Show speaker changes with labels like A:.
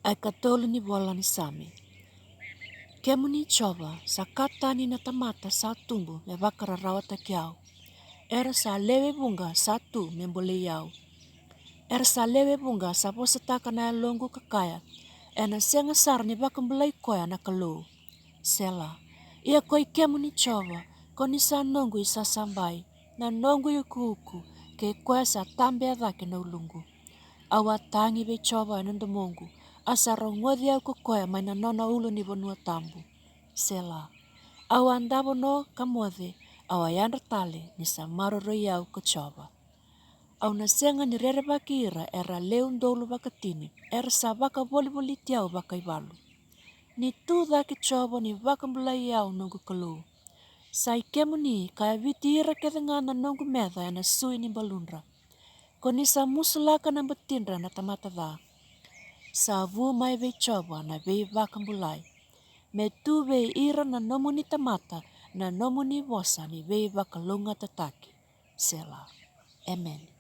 A: Ai katolu ni bola ni sami. Kemu ni coba sakata ni na tamata sa tumbu me bakara rawata kiau. Era sa lewe bunga satu membole yau. Era sa lewe bunga sa posataka na longu kakaya. Ena senga sar ni bakambulai koya na kalu. Sela. Ia koi kemu ni coba. Koni sa nongu isa sambai. Na nongu yuku ke koya sa tambe adhake na ulungu. Awatangi be coba enandamongu. Asaro ngodi au kukoya maina nona ulu ni bonua tambu. Sela. Awandabo no kamode. Awayandra tale ni samaro royau kecoba. Au nasenga ni rere bakira era leun dolu bakatini. Era sabaka boli tiau bakai balu. Ni tu daki coba ni bakambulai au nunggu kelu. Sai kemu ni kaya vitira kedengana nunggu medha ena sui ni balundra. Konisa musulaka na betindra na tamata dha. Savu mai be coba na be bakambulai. Me tu be ira na nomu ni tamata na nomu ni bosa ni be bakalunga tataki. Sela. Amen.